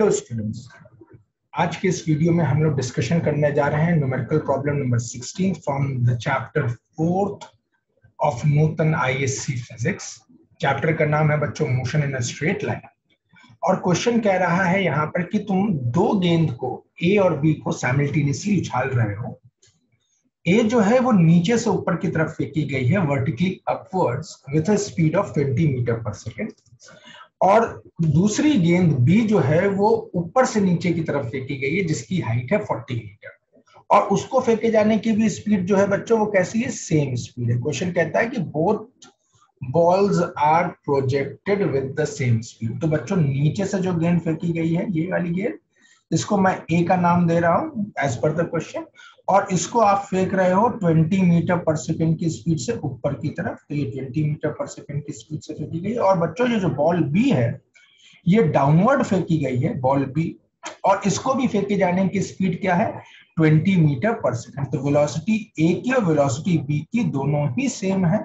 Hello students, आज के इस वीडियो में हम लोग डिस्कशन करने जा रहे हैं numerical problem number 16 from the chapter 4th of Nutan ISC physics. Chapter का नाम है बच्चों motion in a straight line. और क्वेश्चन कह रहा है यहाँ पर कि तुम दो गेंद को ए और बी को साइमल्टेनियसली उछाल रहे हो। ए जो है वो नीचे से ऊपर की तरफ फेंकी गई है vertically upwards with a speed of 20 metre per second, और दूसरी गेंद बी जो है वो ऊपर से नीचे की तरफ फेंकी गई है जिसकी हाइट है 40 मीटर, और उसको फेंके जाने की भी स्पीड जो है बच्चों वो कैसी है, सेम स्पीड है। क्वेश्चन कहता है कि both balls are projected with the same speed. तो बच्चों नीचे से जो गेंद फेंकी गई है ये वाली गेंद, इसको मैं ए का नाम दे रहा हूं एज पर द क्वेश्चन, और इसको आप फेंक रहे हो 20 मीटर पर सेकेंड की स्पीड से ऊपर की तरफ। तो ये 20 मीटर पर सेकेंड की स्पीड से फेंकी गई। और बच्चों ये जो बॉल बी है ये डाउनवर्ड फेंकी गई है बॉल बी, और इसको भी फेंके जाने की स्पीड क्या है, 20 मीटर पर सेकेंड। तो वेलोसिटी ए की और वेलोसिटी बी की दोनों ही सेम है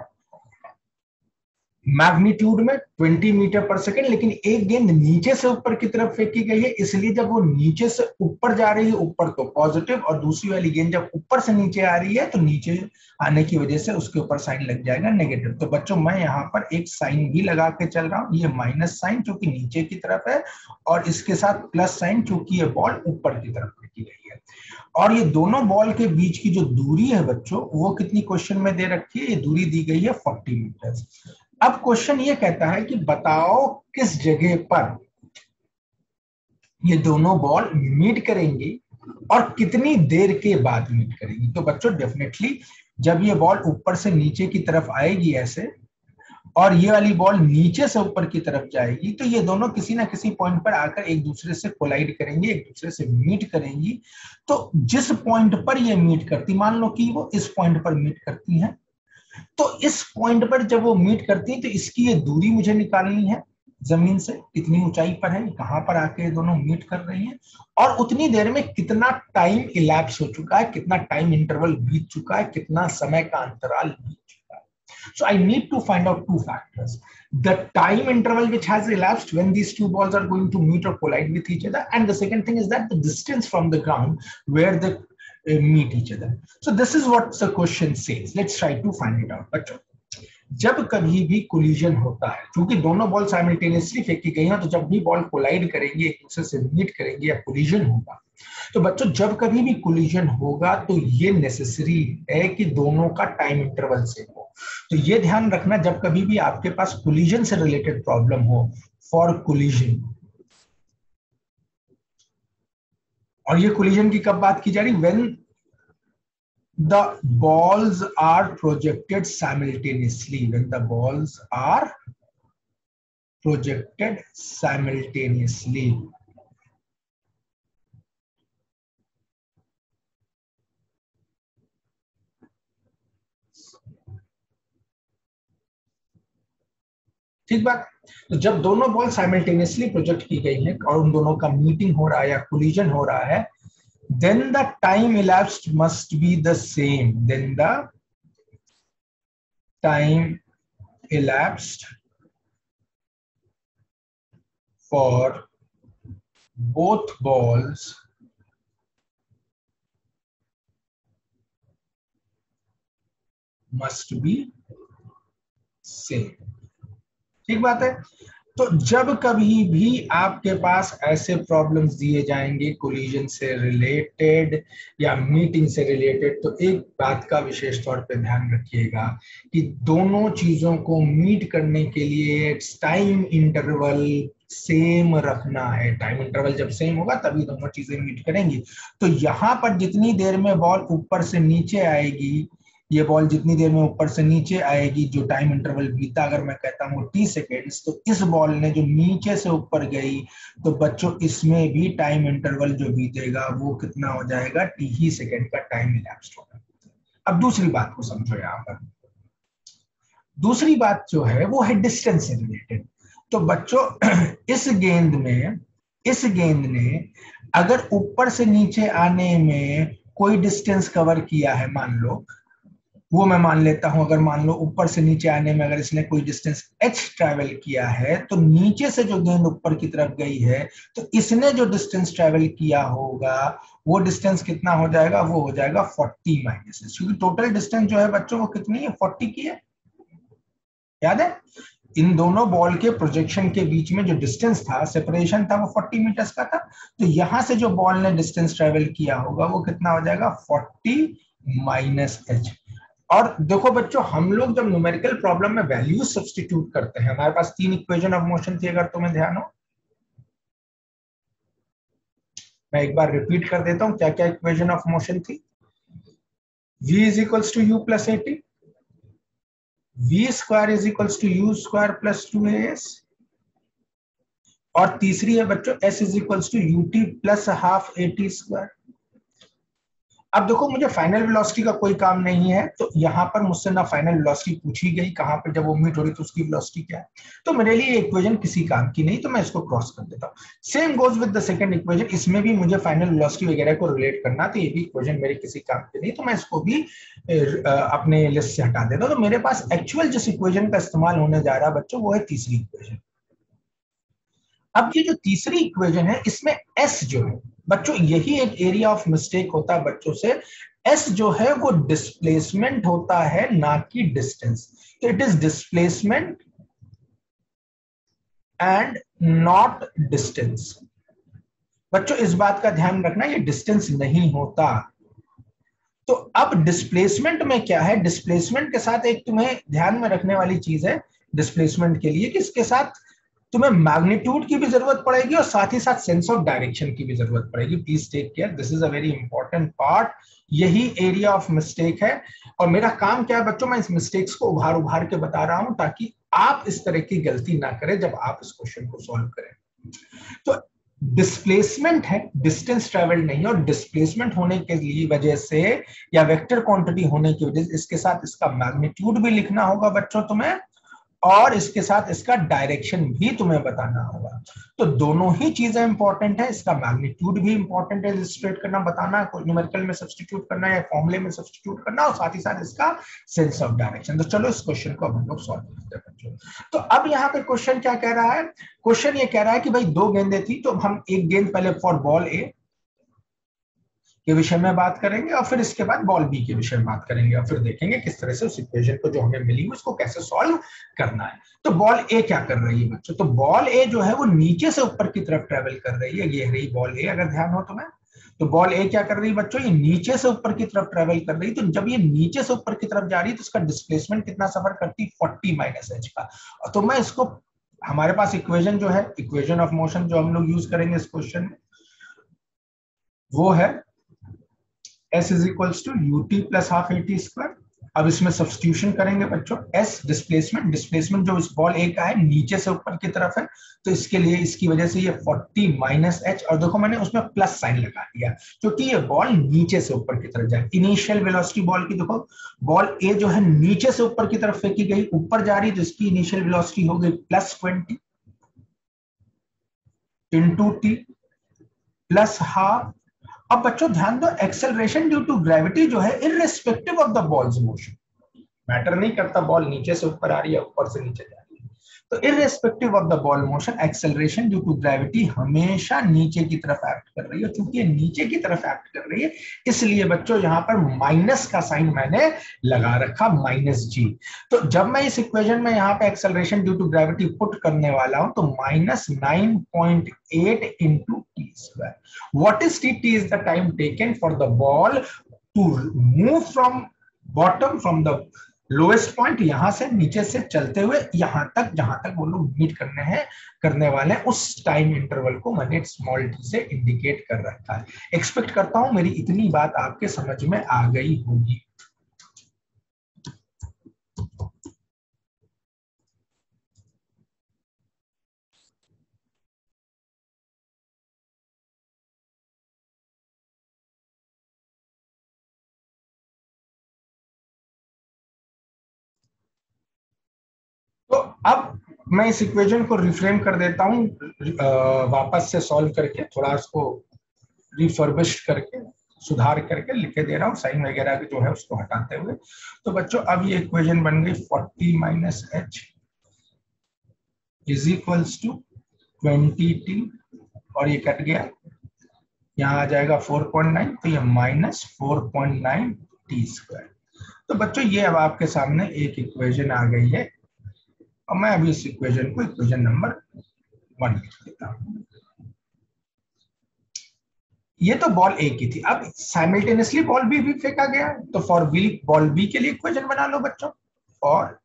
मैग्नीट्यूड में 20 मीटर पर सेकेंड, लेकिन एक गेंद नीचे से ऊपर की तरफ फेंकी गई है, इसलिए जब वो नीचे से ऊपर जा रही है ऊपर तो पॉजिटिव, और दूसरी वाली गेंद जब ऊपर से नीचे आ रही है तो नीचे आने की वजह से उसके ऊपर साइन लग जाएगा नेगेटिव। तो बच्चों मैं यहाँ पर एक साइन भी लगा के चल रहा हूँ, ये माइनस साइन क्योंकि नीचे की तरफ है, और इसके साथ प्लस साइन क्योंकि ये बॉल ऊपर की तरफ फेंकी गई है। और ये दोनों बॉल के बीच की जो दूरी है बच्चों वो कितनी क्वेश्चन में दे रखी है, ये दूरी दी गई है 40 मीटर। अब क्वेश्चन ये कहता है कि बताओ किस जगह पर ये दोनों बॉल मीट करेंगी और कितनी देर के बाद मीट करेंगी। तो बच्चों डेफिनेटली जब ये बॉल ऊपर से नीचे की तरफ आएगी ऐसे, और ये वाली बॉल नीचे से ऊपर की तरफ जाएगी, तो ये दोनों किसी ना किसी पॉइंट पर आकर एक दूसरे से कोलाइड करेंगे, एक दूसरे से मीट करेंगी। तो जिस पॉइंट पर ये मीट करती, मान लो कि वो इस पॉइंट पर मीट करती हैं, तो इस पॉइंट पर जब वो मीट करती है तो इसकी ये दूरी मुझे निकालनी है जमीन से, कितनी ऊंचाई पर है, कहां पर आके ये दोनों मीट कर रही हैं, और उतनी देर में कितना टाइम इलैप्स हो चुका है, कितना टाइम इंटरवल बीत चुका है, कितना समय का अंतराल बीत चुका है। So I need to find out two factors: the time interval which has elapsed when these two balls are going to meet or collide with each other, and the second thing is that the distance from the ground where they meet each other. So this is what the question says. Let's try to find it out. बच्चों जब कभी भी collision होता है, क्योंकि दोनों ball simultaneously फेंकी गई हैं, तो जब भी बॉल कोलाइड करेंगी, एक दूसरे से मीट करेंगी या कोलिजन होगा, तो बच्चों जब कभी भी कोलिजन होगा तो ये नेसेसरी है कि दोनों का टाइम इंटरवल सेम हो। तो ये ध्यान रखना जब कभी भी आपके पास कोलिजन से रिलेटेड प्रॉब्लम हो, फॉर कोलिजन, और ये कोलिजन की कब बात की जा रही, when the balls are projected simultaneously, when the balls are projected simultaneously. ठीक बात। तो जब दोनों बॉल साइमल्टेनियसली प्रोजेक्ट की गई हैं और उन दोनों का मीटिंग हो रहा है या कोलिजन हो रहा है, then the time elapsed must be the same. Then the time elapsed for both balls must be same. ठीक बात है। तो जब कभी भी आपके पास ऐसे प्रॉब्लम्स दिए जाएंगे कोलिजन से रिलेटेड या मीटिंग से रिलेटेड, तो एक बात का विशेष तौर पे ध्यान रखिएगा कि दोनों चीजों को मीट करने के लिए टाइम इंटरवल सेम रखना है। टाइम इंटरवल जब सेम होगा तभी दोनों चीजें मीट करेंगी। तो यहाँ पर जितनी देर में बॉल ऊपर से नीचे आएगी, ये बॉल जितनी देर में ऊपर से नीचे आएगी, जो टाइम इंटरवल बीता, अगर मैं कहता हूँ t सेकेंड्स, तो इस बॉल ने जो नीचे से ऊपर गई, तो बच्चों इसमें भी टाइम इंटरवल जो बीतेगा वो कितना हो जाएगा, t ही सेकेंड का टाइम इलैप्स्ड होगा। अब दूसरी बात को समझो। यहाँ पर दूसरी बात जो है वो है डिस्टेंस से रिलेटेड। तो बच्चों इस गेंद ने अगर ऊपर से नीचे आने में कोई डिस्टेंस कवर किया है, मान लो वो मैं मान लेता हूं। अगर मान लो ऊपर से नीचे आने में अगर इसने कोई डिस्टेंस h ट्रैवल किया है, तो नीचे से जो गेंद ऊपर की तरफ गई है, तो इसने जो डिस्टेंस ट्रैवल किया होगा वो डिस्टेंस कितना हो जाएगा, वो हो जाएगा 40 माइनस h, क्योंकि टोटल डिस्टेंस जो है बच्चों वो कितनी है, 40 की है। याद है, इन दोनों बॉल के प्रोजेक्शन के बीच में जो डिस्टेंस था, सेपरेशन था, वो 40 मीटर्स का था। तो यहां से जो बॉल ने डिस्टेंस ट्रेवल किया होगा वो कितना हो जाएगा, 40 माइनस h। और देखो बच्चों, हम लोग जब न्यूमेरिकल प्रॉब्लम में वैल्यू सब्स्टिट्यूट करते हैं, हमारे पास 3 इक्वेशन ऑफ मोशन थी, अगर तुम्हें ध्यान हो। मैं एक बार रिपीट कर देता हूं क्या क्या इक्वेशन ऑफ मोशन थी। v is equals to u plus a t, v square is equals to u square plus 2as, और तीसरी है बच्चों s is equals to u t plus half a t square. अब देखो, मुझे final velocity का कोई काम नहीं है, तो यहां पर मुझसे ना फाइनल वेलोसिटी पूछी गई, कहां पर जब वो मीट हो रही तो उसकी वेलोसिटी क्या है, तो मेरे लिए इक्वेशन किसी काम की नहीं, तो मैं इसको क्रॉस कर देता हूं। Same goes with the second equation, इसमें भी मुझे फाइनल वेलोसिटी वगैरह को रिलेट करना, तो ये भी इक्वेशन मेरे किसी काम की नहीं, तो मैं इसको भी अपने लिस्ट से हटा देता हूं। तो मेरे पास एक्चुअल जिस इक्वेशन का इस्तेमाल होने जा रहा है बच्चों, वो है तीसरी इक्वेशन। अब ये जो तीसरी इक्वेशन है, इसमें s जो है बच्चों, यही एक एरिया ऑफ मिस्टेक होता है बच्चों से। s जो है वो डिस्प्लेसमेंट होता है, ना कि डिस्टेंस। तो it is displacement and not distance. बच्चों इस बात का ध्यान रखना, ये डिस्टेंस नहीं होता। तो अब डिस्प्लेसमेंट में क्या है, डिस्प्लेसमेंट के साथ एक तुम्हें ध्यान में रखने वाली चीज है डिस्प्लेसमेंट के लिए, कि इसके साथ तुम्हें मैग्नीट्यूड की भी जरूरत पड़ेगी और साथ ही साथ सेंस ऑफ डायरेक्शन की भी जरूरत पड़ेगी। Please take care, this is a very important part. यही एरिया ऑफ मिस्टेक है, और मेरा काम क्या है बच्चों, मैं इस मिस्टेक्स को उभार उभार के बता रहा हूं, ताकि आप इस तरह की गलती ना करें जब आप इस क्वेश्चन को सॉल्व करें। तो डिस्प्लेसमेंट है, डिस्टेंस ट्रेवल नहीं, और डिस्प्लेसमेंट होने के लिए वजह से या वेक्टर क्वांटिटी होने की वजह से इसके साथ इसका मैग्नीट्यूड भी लिखना होगा बच्चों तुम्हें, और इसके साथ इसका डायरेक्शन भी तुम्हें बताना होगा। तो दोनों ही चीजें इंपॉर्टेंट है, इसका मैग्नीट्यूड भी इंपॉर्टेंट है, इलस्ट्रेट करना, बताना, न्यूमेरिकल में सब्स्टिट्यूट करना या फॉर्मूले में सब्स्टिट्यूट करना, और साथ ही साथ इसका सेंस ऑफ डायरेक्शन। तो चलो इस क्वेश्चन को हम लोग सॉल्व करते हैं बच्चों। तो अब यहाँ पे क्वेश्चन क्या कह रहा है, क्वेश्चन ये कह रहा है कि भाई 2 गेंदें थी, तो हम एक गेंद पहले फॉर बॉल ए के विषय में बात करेंगे, और फिर इसके बाद बॉल बी के विषय में बात करेंगे, और फिर देखेंगे किस तरह से उस इक्वेशन को जो हमें मिली उसको कैसे सॉल्व करना है। तो बॉल ए क्या कर रही है बच्चों, तो बॉल ए जो है वो नीचे से ऊपर की तरफ ट्रेवल कर रही है। ये रही बॉल ए, अगर ध्यान हो तुम्हें, तो बॉल ए क्या कर रही है बच्चों, ये नीचे से ऊपर की तरफ ट्रेवल कर रही है। तो जब ये नीचे से ऊपर की तरफ जा रही है तो इसका डिस्प्लेसमेंट कितना सफर करती, 40 माइनस एच का। तो मैं इसको, हमारे पास इक्वेशन जो है, इक्वेशन ऑफ मोशन जो हम लोग यूज करेंगे इस क्वेश्चन में, वो है s is equals to u t plus half a t square. अब इसमें सब्स्टिट्यूशन करेंगे बच्चों, s डिस्प्लेसमेंट, डिस्प्लेसमेंट जो इस बॉल ए का है नीचे से ऊपर की तरफ है, तो इसके लिए इसकी वजह से ये 40 माइनस h, और देखो मैंने उसमें प्लस साइन लगा दिया क्योंकि ये बॉल नीचे से ऊपर की तरफ जाए। इनिशियल वेलोसिटी बॉल की देखो, बॉल ए जो है नीचे से ऊपर की तरफ फेंकी गई, ऊपर जा रही, तो इसकी इनिशियल वेलोसिटी हो गई plus 20 into T plus half. अब बच्चों ध्यान दो, एक्सेलरेशन ड्यू टू ग्रेविटी जो है irrespective of the balls motion, matter नहीं करता बॉल नीचे से ऊपर आ रही है ऊपर से नीचे जा रही है, तो irrespective of the ball motion acceleration due to gravity हमेशा नीचे की तरफ एक्ट कर रही है। क्योंकि ये नीचे की तरफ एक्ट कर रही है, इसलिए बच्चों यहां पर माइनस का साइन मैंने लगा रखा, माइनस जी। तो जब मैं इस इक्वेशन में यहाँ पे acceleration due to gravity put करने वाला हूं, तो -9.8 into t square. What is t, t is the time taken for the ball to move from bottom, from the lowest point, यहां से नीचे से चलते हुए यहां तक, जहां तक वो लोग मीट करने वाले हैं, उस टाइम इंटरवल को मैंने स्मॉल टी से इंडिकेट कर रखा है। एक्सपेक्ट करता हूं मेरी इतनी बात आपके समझ में आ गई होगी। तो अब मैं इस इक्वेशन को रिफ्रेम कर देता हूं, वापस से सॉल्व करके, थोड़ा इसको रिफर्बिश्ड करके। सुधार करके लिखे दे रहा हूँ, साइन वगैरह जो है उसको हटाते हुए। तो बच्चों अब ये इक्वेशन बन गई 40 minus h is equals to 20t, और ये कट गया, यहाँ आ जाएगा 4.9, तो ये माइनस 4.9 टी स्क्वायर। तो बच्चों ये अब आपके सामने एक इक्वेशन आ गई है, और मैं अभी इस इक्वेशन को इक्वेशन नंबर 1 लिख देता हूँ। ये तो बॉल ए की थी, अब साइमल्टेनियसली बॉल बी भी फेंका गया, तो फॉर बी, बॉल बी के लिए इक्वेशन बना लो बच्चों, फॉर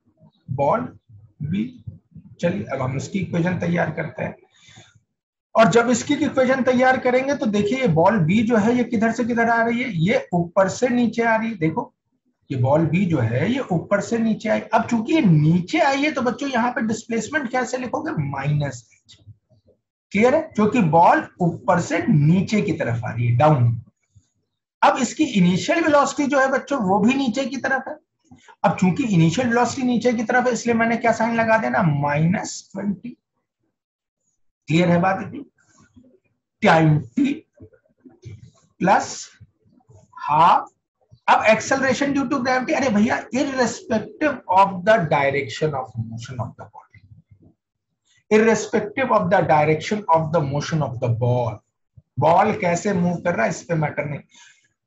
बॉल बी। चलिए अब हम इसकी इक्वेशन तैयार करते हैं, और जब इसकी इक्वेशन तैयार करेंगे तो देखिए ये बॉल बी जो है ये किधर से किधर आ रही है, ये ऊपर से नीचे आ रही है। देखो ये बॉल बी जो है ये ऊपर से नीचे आई, अब चूंकि ये नीचे आई है तो बच्चों यहाँ पे डिस्प्लेसमेंट कैसे लिखोगे, माइनस एच। क्लियर है, क्योंकि बॉल ऊपर से नीचे की तरफ आ रही है, डाउन। अब इसकी इनिशियल वेलोसिटी जो है बच्चों वो भी नीचे की तरफ है। अब चूंकि इनिशियल वेलोसिटी नीचे की तरफ है इसलिए मैंने क्या साइन लगा देना, -20। क्लियर है बात इतनी, टाइम टी प्लस हाफ। अब एक्सेलरेशन ड्यू टू ग्रेविटी, अरे भैया irrespective of the direction of motion of the body, irrespective of the direction of the motion of the ball, ball कैसे मूव कर रहा है इस पे मैटर नहीं।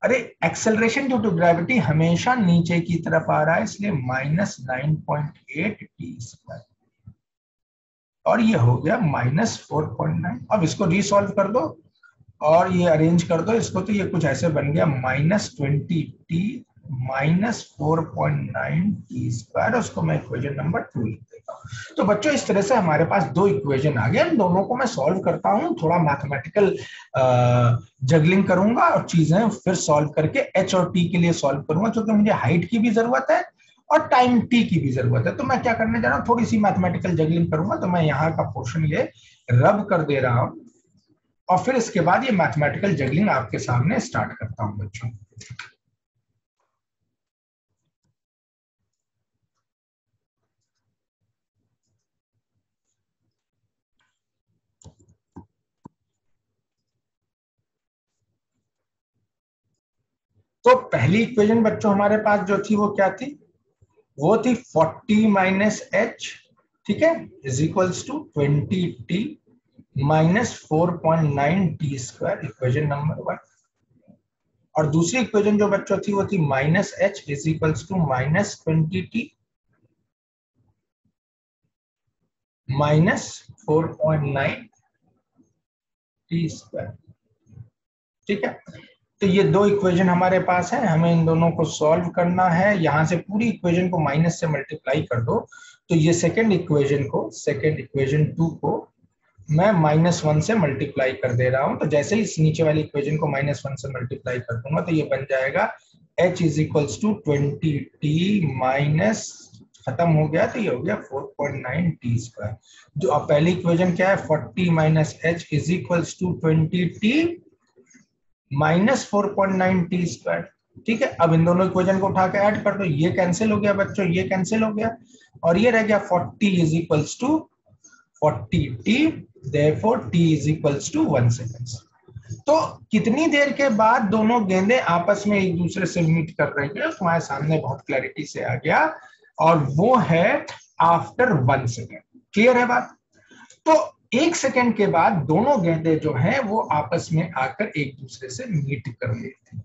अरे एक्सेलरेशन ड्यू टू ग्रेविटी हमेशा नीचे की तरफ आ रहा है, इसलिए -9.8 टी स्क्वायर, और ये हो गया -4.9। अब इसको रीसॉल्व कर दो और ये अरेंज कर दो इसको, तो ये कुछ ऐसे बन गया -20t -4.9 टी स्क्वायर, उसको मैं इक्वेशन नंबर 2 लिख देता हूँ। तो बच्चों इस तरह से हमारे पास दो इक्वेशन आ गए, इन दोनों को मैं सॉल्व करता हूँ, थोड़ा मैथमेटिकल जगलिंग करूंगा और चीजें फिर सॉल्व करके एच और टी के लिए सॉल्व करूंगा, क्योंकि मुझे हाइट की भी जरूरत है और टाइम टी की भी जरूरत है। तो मैं क्या करने जा रहा हूँ, थोड़ी सी मैथमेटिकल जगलिंग करूंगा, तो मैं यहाँ का पोर्शन ये रब कर दे रहा हूँ, और फिर इसके बाद ये मैथमेटिकल जगलिंग आपके सामने स्टार्ट करता हूं बच्चों। तो पहली इक्वेशन बच्चों हमारे पास जो थी वो क्या थी, वो थी 40 माइनस एच, ठीक है, is equals to 20t -4.9 t square, equation number 1। और दूसरी इक्वेशन जो बच्चों थी वो थी -h is equals to -20t -4.9 t square, ठीक है। तो ये दो इक्वेशन हमारे पास है, हमें इन दोनों को सॉल्व करना है। यहां से पूरी इक्वेशन को माइनस से मल्टीप्लाई कर दो, तो ये सेकंड इक्वेशन 2 को मैं -1 से मल्टीप्लाई कर दे रहा हूं। तो जैसे ही इस नीचे वाली इक्वेशन को -1 से मल्टीप्लाई कर दूंगा तो ये बन जाएगा h is equals to 20t minus, खत्म हो गया तो ये हो गया 4.9 टी स्क्वायर। जो अब पहली इक्वेशन क्या है, 40 minus h is equals to 20t -4.9 t square, ठीक है। अब इन दोनों इक्वेशन को उठा के ऐड कर दो, ये कैंसिल हो गया बच्चों, ये कैंसिल हो गया, और ये रह गया 40 is equals to 40t, therefore t is equals to 1 second. तो कितनी देर के बाद दोनों गेंदें आपस में एक दूसरे से मीट कर रही है तुम्हारे सामने बहुत क्लैरिटी से आ गया, और वो है आफ्टर 1 सेकेंड। क्लियर है बात। तो 1 सेकेंड के बाद दोनों गेंदें जो हैं वो आपस में आकर एक दूसरे से मीट कर लेती हैं।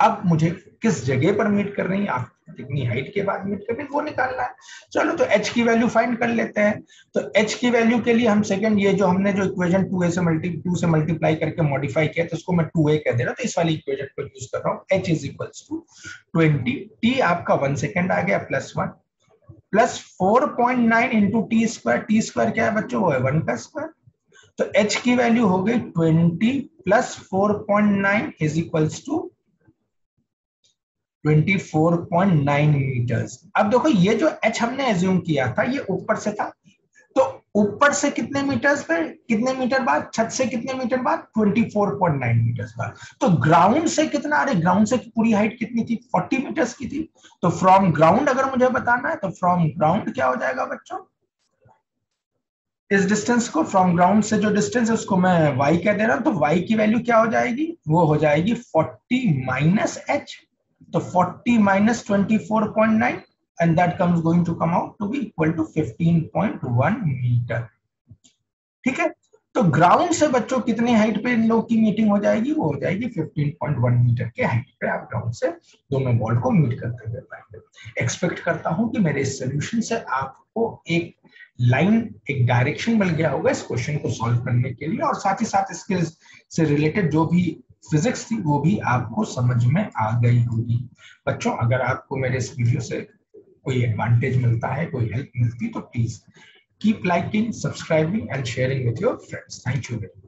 अब मुझे किस जगह पर मीट कर रही है, आप कितनी हाइट के बाद मीट कर रही है वो निकालना है। चलो तो h की वैल्यू फाइंड कर लेते हैं। तो h की वैल्यू के लिए हम सेकंड, ये जो हमने जो इक्वेशन 2 से मल्टीप्लाई करके मॉडिफाई किया तो उसको मैं 2a कह दे रहा हूं, तो इस वाली इक्वेशन को यूज कर रहा हूं। h is equals to 20, t आपका 1 सेकेंड आ गया, +1 प्लस 4.9 इंटू टी स्क्वायर क्या है बच्चों, वो है 1 का स्क्वायर। तो h की वैल्यू हो गई 20 plus 4.9 is equals to 24.9 metres. अब देखो ये जो h हमने एज्यूम किया था ये ऊपर से था, तो ऊपर से कितने मीटर्स पर, कितने मीटर बाद, छत से कितने मीटर बाद, 24.9 मीटर्स बाद। तो ग्राउंड से कितना, अरे ग्राउंड से पूरी हाइट कितनी थी, 40 मीटर्स की थी। तो फ्रॉम ग्राउंड अगर मुझे बताना है तो फ्रॉम ग्राउंड क्या हो जाएगा बच्चों, इस डिस्टेंस को फ्रॉम ग्राउंड से जो डिस्टेंस है उसको मैं y कह दे रहा हूं, तो y की वैल्यू क्या हो जाएगी, वो हो जाएगी 40 माइनस h, तो 40 minus 24.9 and that comes going to come out to be equal to 15.1 metre. ठीक है, तो ग्राउंड से बच्चों कितनी हाइट पे इन लोग की मीटिंग हो जाएगी, वो हो जाएगी 15.1 मीटर के हाइट पे आप ग्राउंड से दोनों बॉल को मीट करते हुए पाएंगे। एक्सपेक्ट करता हूं कि मेरे इस सोल्यूशन से आपको एक लाइन, एक डायरेक्शन मिल गया होगा इस क्वेश्चन को सॉल्व करने के लिए, और साथ ही साथ इसके से रिलेटेड जो भी फिजिक्स थी वो भी आपको समझ में आ गई होगी। बच्चों अगर आपको मेरे इस वीडियो से कोई एडवांटेज मिलता है, कोई हेल्प मिलती है, तो please keep liking, subscribing and sharing with your friends. Thank you very much.